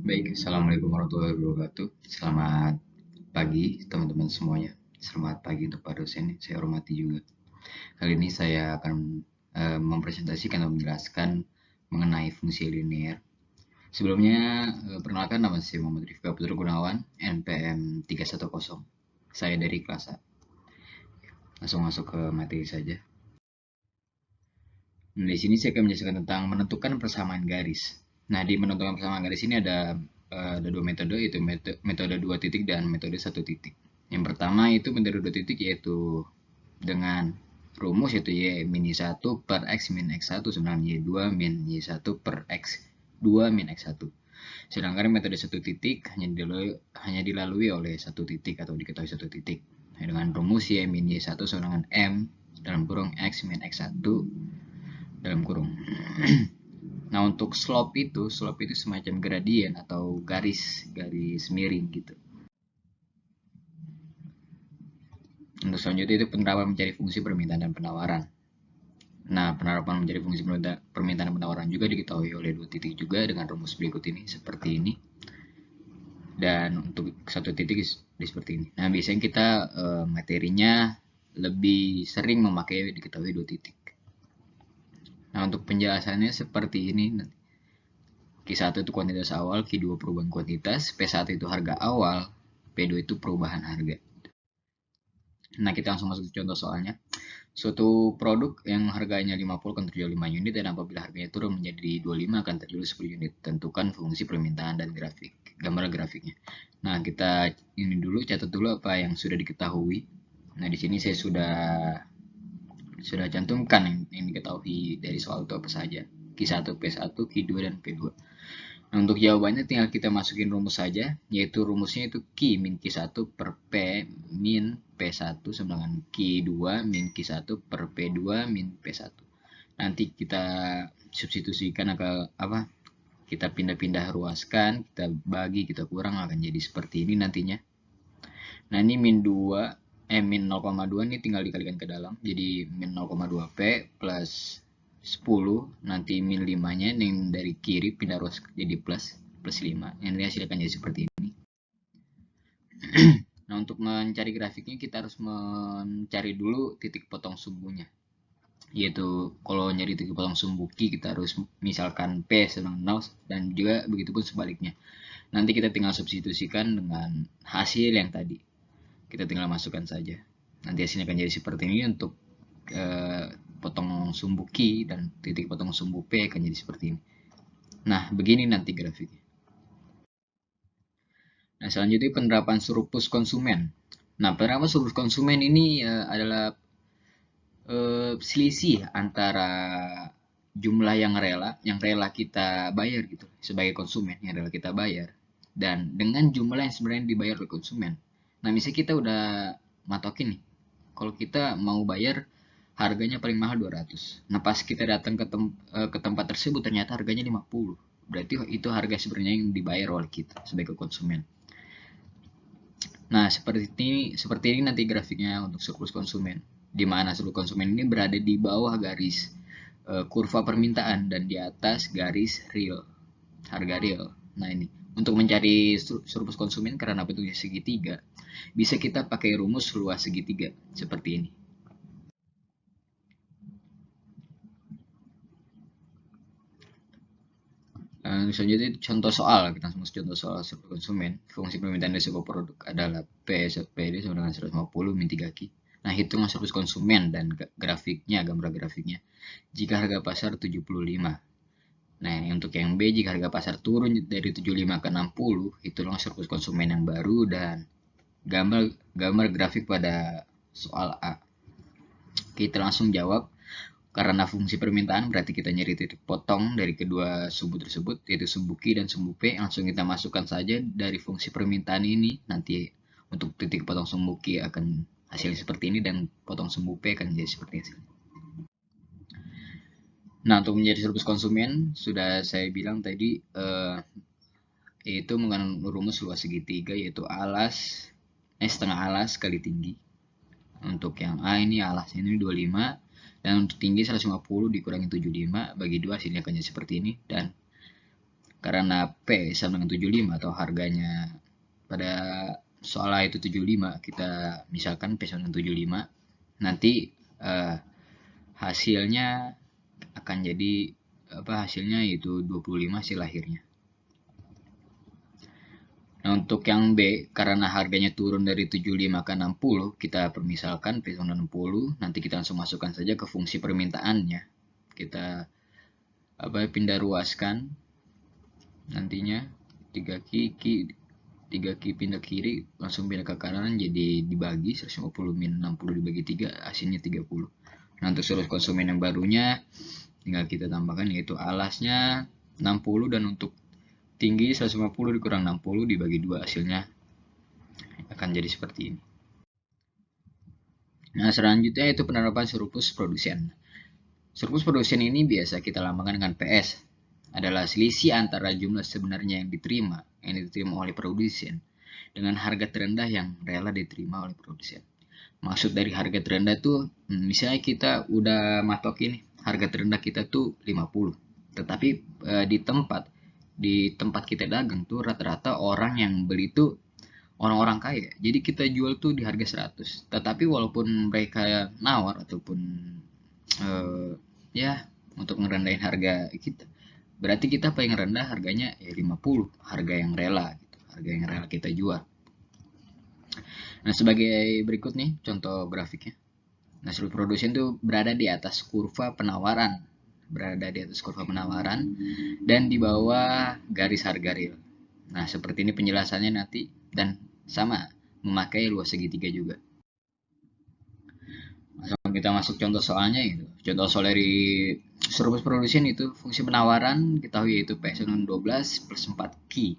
Baik, Assalamualaikum warahmatullahi wabarakatuh. Selamat pagi teman-teman semuanya. Selamat pagi untuk Pak dosen, saya hormati juga. Kali ini saya akan mempresentasikan atau menjelaskan mengenai fungsi linear. Sebelumnya, perkenalkan nama saya Muhammad Rifka Putra Gunawan, NPM 310. Saya dari kelas A. Langsung masuk ke materi saja. Nah, di sini saya akan menjelaskan tentang menentukan persamaan garis. Nah, di menentukan persamaan garis ini ada dua metode, yaitu metode dua titik dan metode satu titik. Yang pertama itu metode dua titik, yaitu dengan rumus yaitu y min y1 per x min x1 sama dengan y2 min y1 per x2 min x1. Sedangkan metode satu titik hanya dilalui oleh satu titik atau diketahui satu titik. Nah, dengan rumus y min y1 sama dengan m dalam kurung x min x1 dalam kurung. Nah, untuk slope itu semacam gradien atau garis miring gitu. Untuk selanjutnya itu penerapan mencari fungsi permintaan dan penawaran. Nah, penerapan mencari fungsi permintaan dan penawaran juga diketahui oleh dua titik juga dengan rumus berikut ini seperti ini. Dan untuk satu titik seperti ini. Nah, biasanya kita materinya lebih sering memakai diketahui dua titik. Nah, untuk penjelasannya seperti ini. Q1 itu kuantitas awal, Q2 perubahan kuantitas, P1 itu harga awal, P2 itu perubahan harga. Nah, kita langsung masuk ke contoh soalnya. Suatu produk yang harganya 50 akan terjual 5 unit dan apabila harganya turun menjadi 25 akan terjual 10 unit. Tentukan fungsi permintaan dan gambar grafiknya. Nah, kita ini dulu catat dulu apa yang sudah diketahui. Nah, di sini saya sudah cantumkan yang diketahui dari soal itu apa saja. Q1, P1, Q2 dan P2. Nah, untuk jawabannya tinggal kita masukin rumus saja, yaitu rumusnya itu Q min Q1 per P min P1 sama dengan Q2 min Q1 per P2 min P1. Nanti kita substitusikan ke apa? Kita pindah-pindah ruaskan, kita bagi, kita kurang akan jadi seperti ini nantinya. Nah, ini min 0,2 ini tinggal dikalikan ke dalam. Jadi min 0,2 P plus 10, nanti min 5-nya yang dari kiri pindah ruas jadi plus 5. Yang dihasilkan jadi seperti ini. Nah, untuk mencari grafiknya kita harus mencari dulu titik potong sumbunya. Yaitu kalau nyari titik potong sumbu Q kita harus misalkan P sama 0 dan juga begitupun sebaliknya. Nanti kita tinggal substitusikan dengan hasil yang tadi. Kita tinggal masukkan saja. Nanti hasilnya akan jadi seperti ini untuk potong sumbu Q dan titik potong sumbu P akan jadi seperti ini. Nah, begini nanti grafiknya. Nah, selanjutnya penerapan surplus konsumen. Nah, penerapan surplus konsumen ini adalah selisih antara jumlah yang rela kita bayar gitu sebagai konsumen yang rela kita bayar dan dengan jumlah yang sebenarnya dibayar oleh konsumen. Nah, misalnya kita udah matokin nih, kalau kita mau bayar harganya paling mahal 200. Nah, pas kita datang ke tempat tersebut ternyata harganya 50. Berarti itu harga sebenarnya yang dibayar oleh kita sebagai konsumen. Nah, seperti ini nanti grafiknya untuk surplus konsumen. Di mana surplus konsumen ini berada di bawah garis kurva permintaan dan di atas garis harga real. Nah, ini untuk mencari surplus konsumen karena bentuknya segitiga, bisa kita pakai rumus luas segitiga seperti ini. Selanjutnya contoh soal, kita langsung contoh soal surplus konsumen. Fungsi permintaan dari sebuah produk adalah PD sama dengan 150 min 3Q. Nah, hitungan surplus konsumen dan gambar grafiknya. Jika harga pasar 75. Nah, untuk yang B, jika harga pasar turun dari 75 ke 60, itulah surplus konsumen yang baru dan gambar grafik pada soal A. Kita langsung jawab. Karena fungsi permintaan berarti kita nyari titik potong dari kedua sumbu tersebut, yaitu sumbu Q dan sumbu P. Langsung kita masukkan saja dari fungsi permintaan ini. Nanti untuk titik potong sumbu Q akan hasilnya seperti ini dan potong sumbu P akan jadi seperti ini. Nah, untuk menjadi surplus konsumen, sudah saya bilang tadi, yaitu menggunakan rumus luas segitiga, yaitu setengah alas kali tinggi. Untuk yang A ini alas ini 25, dan untuk tinggi 150 dikurangi 75 bagi 2 hasilnya akan jadi seperti ini. Dan karena P sama dengan 75 atau harganya pada soal A itu 75, kita misalkan P sama dengan 75, nanti hasilnya akan jadi hasilnya yaitu 25 hasil lahirnya. Nah, untuk yang B, karena harganya turun dari 75 ke 60, kita permisalkan P sama 60, nanti kita langsung masukkan saja ke fungsi permintaannya. Kita pindah ruaskan nantinya 3Q pindah kiri, langsung pindah ke kanan, jadi dibagi 150 min 60 dibagi 3, hasilnya 30. Nah, untuk seluruh konsumen yang barunya tinggal kita tambahkan, yaitu alasnya 60 dan untuk tinggi 150 dikurang 60 dibagi 2, hasilnya akan jadi seperti ini. Nah, selanjutnya itu penerapan surplus produsen. Surplus produsen ini biasa kita lambangkan dengan PS. Adalah selisih antara jumlah sebenarnya yang diterima oleh produsen dengan harga terendah yang rela diterima oleh produsen. Maksud dari harga terendah itu, misalnya kita udah matok ini, harga terendah kita tuh 50. Tetapi di tempat kita dagang tuh rata-rata orang yang beli tuh orang-orang kaya. Jadi kita jual tuh di harga 100. Tetapi walaupun mereka nawar ataupun ya untuk ngerendahin harga kita, berarti kita paling rendah harganya ya 50, harga yang rela gitu, harga yang rela kita jual. Nah, sebagai berikut nih contoh grafiknya. Nah, seluruh produsen tuh berada di atas kurva penawaran, dan di bawah garis harga real. Nah, seperti ini penjelasannya nanti, dan sama memakai luas segitiga juga. Langsung kita masuk contoh soalnya itu. Contoh soal dari surplus produsen itu fungsi penawaran kita tahu yaitu PSN 12 plus 4 Q.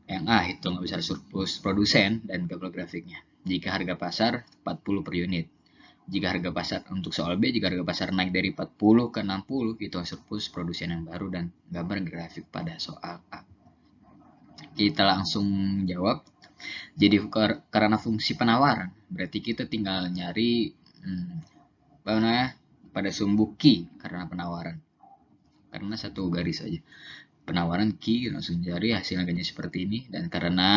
Yang A itu nggak bisa surplus produsen dan gambar grafiknya. Jika harga pasar 40 per unit. Jika harga pasar untuk soal B, jika harga pasar naik dari 40 ke 60, itu surplus produsen yang baru dan gambar grafik pada soal A. Kita langsung jawab. Jadi karena fungsi penawaran, berarti kita tinggal nyari pada sumbu Q karena penawaran. Karena satu garis saja. Penawaran Q langsung cari hasil harganya seperti ini, dan karena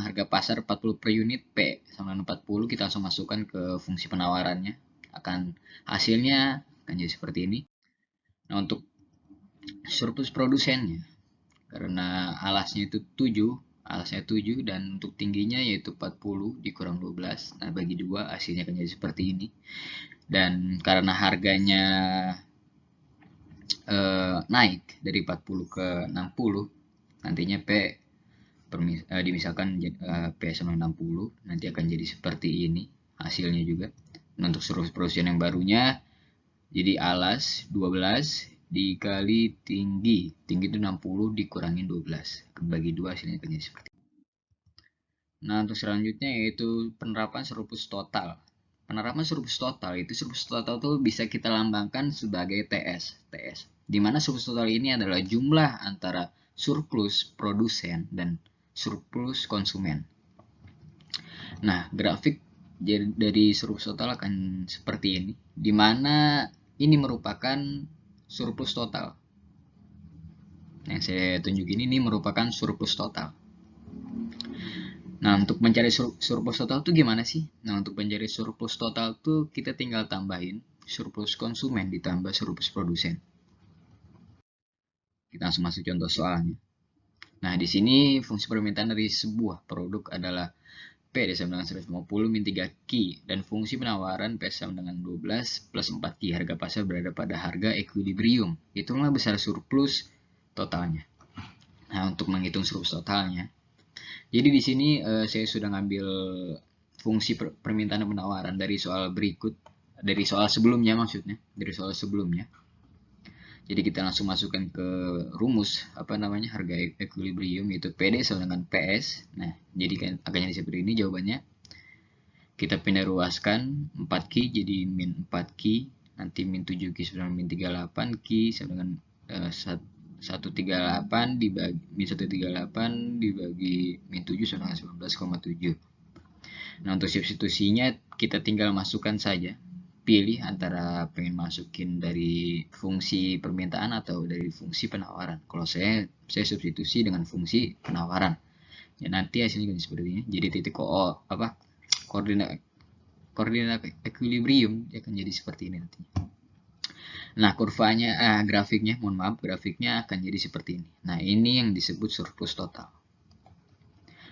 harga pasar 40 per unit, P sama dengan 40, kita langsung masukkan ke fungsi penawarannya, akan hasilnya akan jadi seperti ini. Nah, untuk surplus produsennya, karena alasnya itu 7 dan untuk tingginya yaitu 40 dikurang 12, nah bagi 2 hasilnya akan jadi seperti ini. Dan karena harganya naik dari 40 ke 60, nantinya P dimisalkan P sama 60, nanti akan jadi seperti ini hasilnya juga. Nah, untuk surplus produsen yang barunya, jadi alas 12 dikali tinggi itu 60 dikurangin 12, bagi 2 hasilnya akan jadi seperti ini. Nah, untuk selanjutnya yaitu penerapan surplus total. Penerapan surplus total itu tuh bisa kita lambangkan sebagai TS. Di mana surplus total ini adalah jumlah antara surplus produsen dan surplus konsumen. Nah, grafik dari surplus total akan seperti ini, di mana ini merupakan surplus total. Yang saya tunjukin ini merupakan surplus total. Nah, untuk mencari surplus total itu gimana sih? Nah, untuk mencari surplus total tuh kita tinggal tambahin surplus konsumen ditambah surplus produsen. Kita langsung masuk contoh soalnya. Nah, di sini fungsi permintaan dari sebuah produk adalah P sama dengan 150 min 3 Q, dan fungsi penawaran P sama dengan 12 plus 4 Q. Harga pasar berada pada harga equilibrium. Hitunglah besar surplus totalnya. Nah, untuk menghitung surplus totalnya, jadi di sini saya sudah ngambil fungsi permintaan dan penawaran dari soal berikut, dari soal sebelumnya maksudnya, dari soal sebelumnya. Jadi kita langsung masukkan ke rumus harga equilibrium, yaitu PD sama dengan PS. Nah, jadi akan jadi seperti ini jawabannya. Kita pindah ruaskan 4Q jadi min 4Q, nanti min 7Q sama min 38Q sama dengan 138 dibagi min 138 dibagi min 7 sama dengan 19,7. Nah, untuk substitusinya kita tinggal masukkan saja pilih antara pengen masukin dari fungsi permintaan atau dari fungsi penawaran. Kalau saya substitusi dengan fungsi penawaran. Ya nanti hasilnya seperti ini. Jadi titik koordinat equilibrium akan jadi seperti ini nantinya. Nah, grafiknya, mohon maaf, grafiknya akan jadi seperti ini. Nah, ini yang disebut surplus total.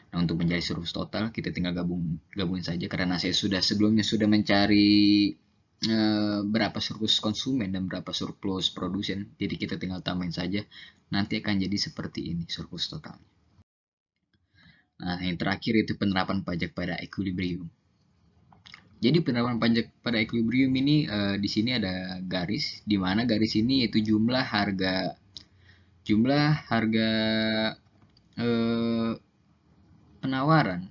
Nah, untuk mencari surplus total, kita tinggal gabungin saja karena saya sebelumnya sudah mencari berapa surplus konsumen dan berapa surplus produsen. Jadi kita tinggal tambahin saja. Nanti akan jadi seperti ini surplus total. Nah, yang terakhir itu penerapan pajak pada equilibrium. Jadi penerapan pajak pada equilibrium ini di sini ada garis, di mana garis ini yaitu jumlah harga penawaran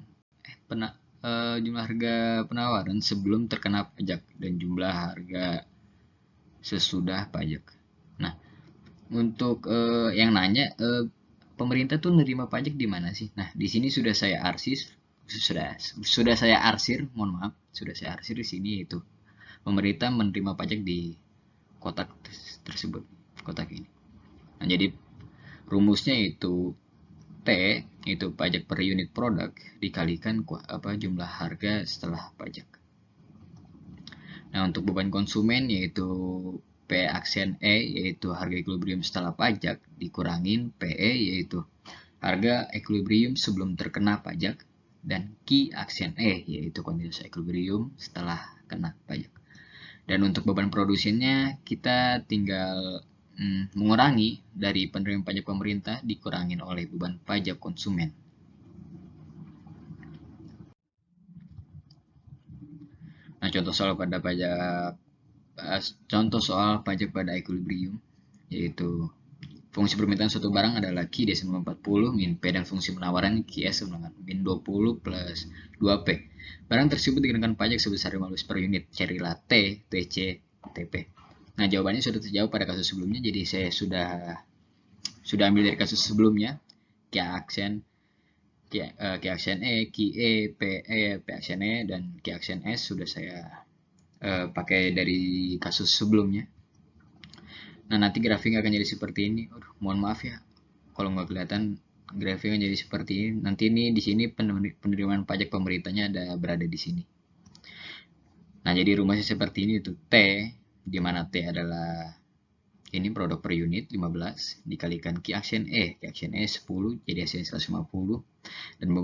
jumlah harga penawaran sebelum terkena pajak dan jumlah harga sesudah pajak. Nah, untuk yang nanya pemerintah tuh nerima pajak di mana sih? Nah, di sini sudah saya arsir, mohon maaf, sudah saya arsir di sini yaitu pemerintah menerima pajak di kotak tersebut, kotak ini. Nah, jadi rumusnya itu T itu pajak per unit produk dikalikan jumlah harga setelah pajak. Nah, untuk beban konsumen yaitu P aksen E yaitu harga equilibrium setelah pajak dikurangin PE yaitu harga equilibrium sebelum terkena pajak dan Q aksen E yaitu kuantitas equilibrium setelah kena pajak. Dan untuk beban produsennya kita tinggal mengurangi dari penerimaan pajak pemerintah dikurangin oleh beban pajak konsumen. Nah, contoh soal pajak pada equilibrium yaitu fungsi permintaan suatu barang adalah Q desimal 40 min P dan fungsi penawaran QS sama min 20 plus 2P. Barang tersebut dikenakan pajak sebesar 15 per unit. Carilah T, TC, TP. Nah, jawabannya sudah terjawab pada kasus sebelumnya, jadi saya sudah ambil dari kasus sebelumnya. Q aksen E, QE, PE, P aksen E, dan Q aksen S sudah saya pakai dari kasus sebelumnya. Nah, nanti grafiknya akan jadi seperti ini. Mohon maaf ya, kalau nggak kelihatan grafiknya jadi seperti ini. Nanti ini di sini penerimaan pajak pemerintahnya berada di sini. Nah, jadi rumusnya seperti ini itu T, di mana T adalah ini produk per unit 15 dikalikan Q aksen E 10 jadi hasilnya 150 dan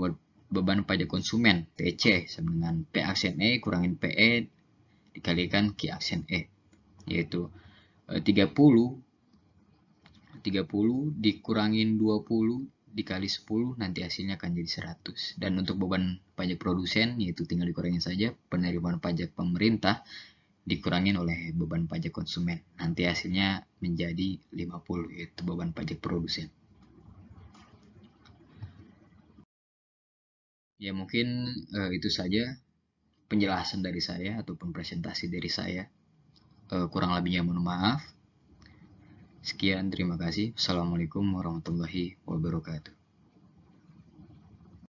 beban pajak konsumen TC sama dengan P aksen E kurangin PE dikalikan Q aksen E yaitu 30 dikurangin 20 dikali 10 nanti hasilnya akan jadi 100. Dan untuk beban pajak produsen yaitu tinggal dikurangin saja penerimaan pajak pemerintah dikurangin oleh beban pajak konsumen. Nanti hasilnya menjadi 50 yaitu beban pajak produsen. Ya mungkin itu saja penjelasan dari saya ataupun presentasi dari saya. Kurang lebihnya mohon maaf. Sekian, terima kasih. Assalamualaikum warahmatullahi wabarakatuh.